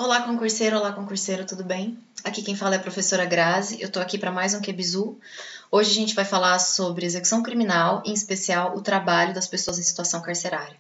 Olá concurseiro, tudo bem? Aqui quem fala é a professora Grazi, eu tô aqui para mais um QBizu. Hoje a gente vai falar sobre execução criminal, em especial o trabalho das pessoas em situação carcerária.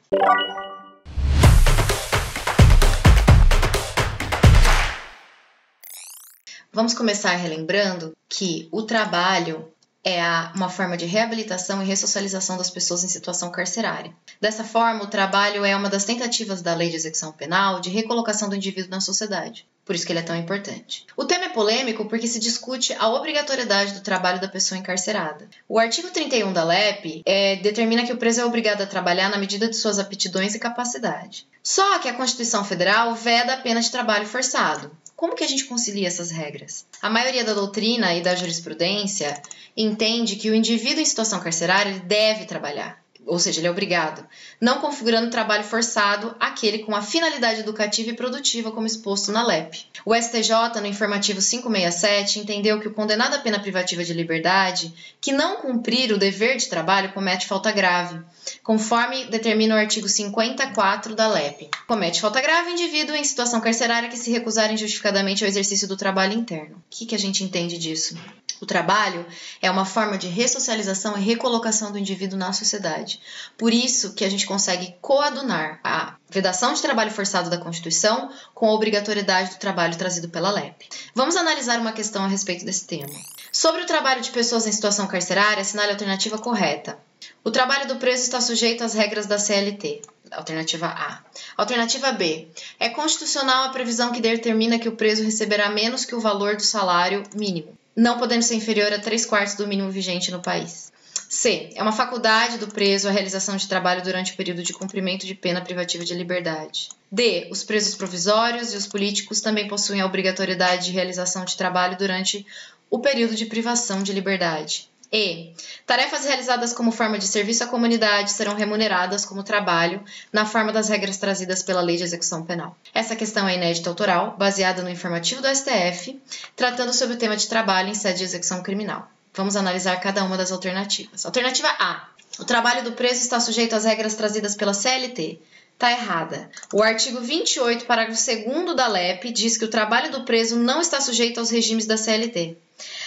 Vamos começar relembrando que o trabalho é uma forma de reabilitação e ressocialização das pessoas em situação carcerária. Dessa forma, o trabalho é uma das tentativas da Lei de Execução Penal de recolocação do indivíduo na sociedade. Por isso que ele é tão importante. O tema é polêmico porque se discute a obrigatoriedade do trabalho da pessoa encarcerada. O artigo 31 da LEP determina que o preso é obrigado a trabalhar na medida de suas aptidões e capacidade. Só que a Constituição Federal veda a pena de trabalho forçado. Como que a gente concilia essas regras? A maioria da doutrina e da jurisprudência entende que o indivíduo em situação carcerária ele deve trabalhar, ou seja, ele é obrigado, não configurando trabalho forçado aquele com a finalidade educativa e produtiva como exposto na LEP. O STJ, no informativo 567, entendeu que o condenado à pena privativa de liberdade que não cumprir o dever de trabalho comete falta grave, conforme determina o artigo 54 da LEP. Comete falta grave o indivíduo em situação carcerária que se recusar injustificadamente ao exercício do trabalho interno. O que a gente entende disso? O trabalho é uma forma de ressocialização e recolocação do indivíduo na sociedade. Por isso que a gente consegue coadunar a vedação de trabalho forçado da Constituição com a obrigatoriedade do trabalho trazido pela LEP. Vamos analisar uma questão a respeito desse tema. Sobre o trabalho de pessoas em situação carcerária, assinale a alternativa correta. O trabalho do preso está sujeito às regras da CLT. Alternativa A. Alternativa B. É constitucional a previsão que determina que o preso receberá menos que o valor do salário mínimo, não podendo ser inferior a 3/4 do mínimo vigente no país. C. É uma faculdade do preso a realização de trabalho durante o período de cumprimento de pena privativa de liberdade. D. Os presos provisórios e os políticos também possuem a obrigatoriedade de realização de trabalho durante o período de privação de liberdade. E. Tarefas realizadas como forma de serviço à comunidade serão remuneradas como trabalho na forma das regras trazidas pela Lei de Execução Penal. Essa questão é inédita autoral, baseada no informativo do STF, tratando sobre o tema de trabalho em sede de execução criminal. Vamos analisar cada uma das alternativas. Alternativa A. O trabalho do preso está sujeito às regras trazidas pela CLT. Está errada. O artigo 28, parágrafo 2º da LEP, diz que o trabalho do preso não está sujeito aos regimes da CLT.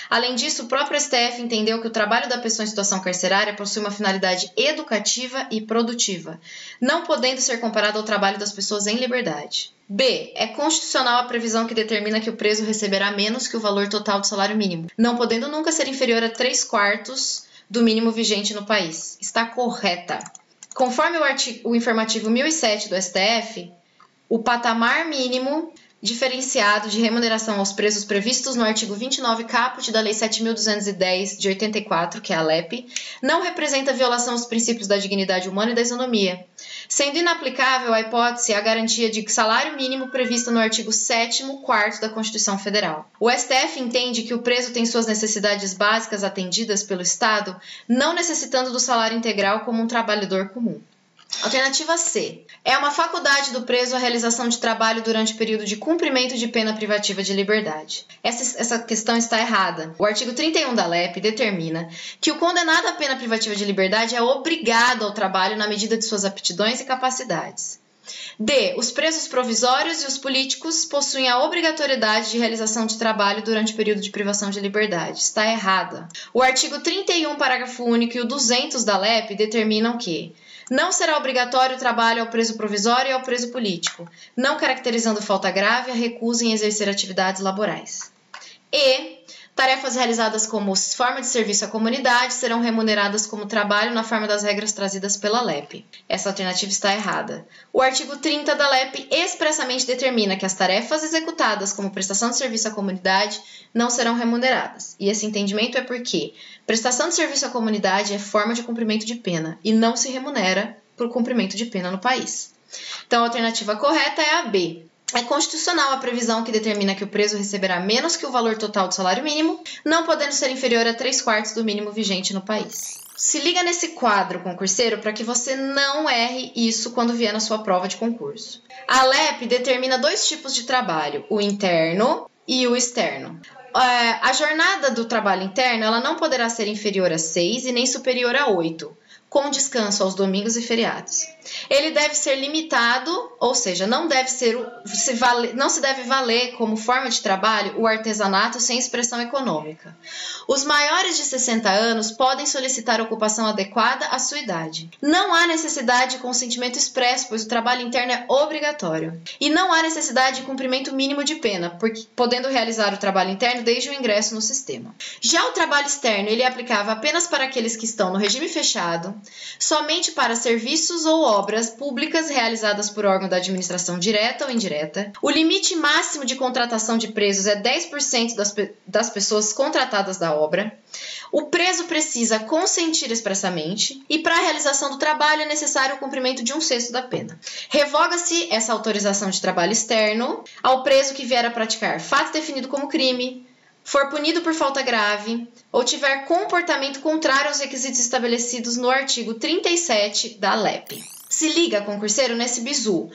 Além disso, o próprio STF entendeu que o trabalho da pessoa em situação carcerária possui uma finalidade educativa e produtiva, não podendo ser comparado ao trabalho das pessoas em liberdade. B. É constitucional a previsão que determina que o preso receberá menos que o valor total do salário mínimo, não podendo nunca ser inferior a 3/4 do mínimo vigente no país. Está correta. Conforme o informativo 1007 do STF, o patamar mínimo diferenciado de remuneração aos presos previstos no artigo 29 caput da Lei 7.210 de 84, que é a LEP, não representa violação aos princípios da dignidade humana e da isonomia, sendo inaplicável a hipótese a garantia de salário mínimo prevista no artigo 7º, 4º da Constituição Federal. O STF entende que o preso tem suas necessidades básicas atendidas pelo Estado, não necessitando do salário integral como um trabalhador comum. Alternativa C. É uma faculdade do preso a realização de trabalho durante o período de cumprimento de pena privativa de liberdade. Essa questão está errada. O artigo 31 da LEP determina que o condenado à pena privativa de liberdade é obrigado ao trabalho na medida de suas aptidões e capacidades. D. Os presos provisórios e os políticos possuem a obrigatoriedade de realização de trabalho durante o período de privação de liberdade. Está errada. O artigo 31, parágrafo único e o 200 da LEP determinam que não será obrigatório o trabalho ao preso provisório e ao preso político, não caracterizando falta grave a recusa em exercer atividades laborais. E. Tarefas realizadas como forma de serviço à comunidade serão remuneradas como trabalho na forma das regras trazidas pela LEP. Essa alternativa está errada. O artigo 30 da LEP expressamente determina que as tarefas executadas como prestação de serviço à comunidade não serão remuneradas. E esse entendimento é porque prestação de serviço à comunidade é forma de cumprimento de pena e não se remunera por cumprimento de pena no país. Então, a alternativa correta é a B. É constitucional a previsão que determina que o preso receberá menos que o valor total do salário mínimo, não podendo ser inferior a 3/4 do mínimo vigente no país. Se liga nesse quadro, concurseiro, para que você não erre isso quando vier na sua prova de concurso. A LEP determina 2 tipos de trabalho, o interno e o externo. A jornada do trabalho interno ela não poderá ser inferior a 6 e nem superior a 8. com descanso aos domingos e feriados. Ele deve ser limitado, ou seja, não se deve valer como forma de trabalho o artesanato sem expressão econômica. Os maiores de 60 anos podem solicitar ocupação adequada à sua idade. Não há necessidade de consentimento expresso, pois o trabalho interno é obrigatório. E não há necessidade de cumprimento mínimo de pena, podendo realizar o trabalho interno desde o ingresso no sistema. Já o trabalho externo, ele é aplicável apenas para aqueles que estão no regime fechado, somente para serviços ou obras públicas realizadas por órgão da administração direta ou indireta. O limite máximo de contratação de presos é 10% das pessoas contratadas da obra. O preso precisa consentir expressamente e para a realização do trabalho é necessário o cumprimento de 1/6 da pena. Revoga-se essa autorização de trabalho externo ao preso que vier a praticar fato definido como crime, for punido por falta grave ou tiver comportamento contrário aos requisitos estabelecidos no artigo 37 da LEP. Se liga, concurseiro, nesse bizu.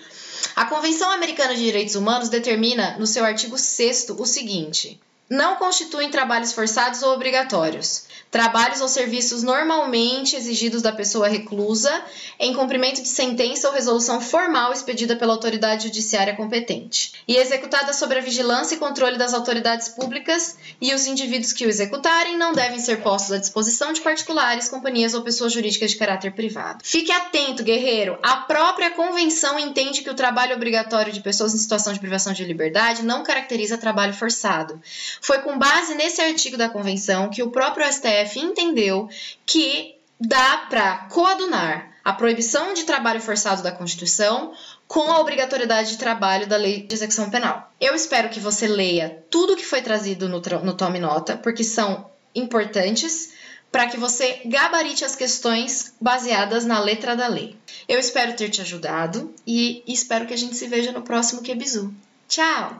A Convenção Americana de Direitos Humanos determina no seu artigo 6º o seguinte: não constituem trabalhos forçados ou obrigatórios, trabalhos ou serviços normalmente exigidos da pessoa reclusa em cumprimento de sentença ou resolução formal expedida pela autoridade judiciária competente e executada sob a vigilância e controle das autoridades públicas, e os indivíduos que o executarem não devem ser postos à disposição de particulares, companhias ou pessoas jurídicas de caráter privado. Fique atento, guerreiro! A própria Convenção entende que o trabalho obrigatório de pessoas em situação de privação de liberdade não caracteriza trabalho forçado. Foi com base nesse artigo da Convenção que o próprio STF entendeu que dá para coadunar a proibição de trabalho forçado da Constituição com a obrigatoriedade de trabalho da Lei de Execução Penal. Eu espero que você leia tudo que foi trazido no Tome Nota, porque são importantes para que você gabarite as questões baseadas na letra da lei. Eu espero ter te ajudado e espero que a gente se veja no próximo QBizu. Tchau!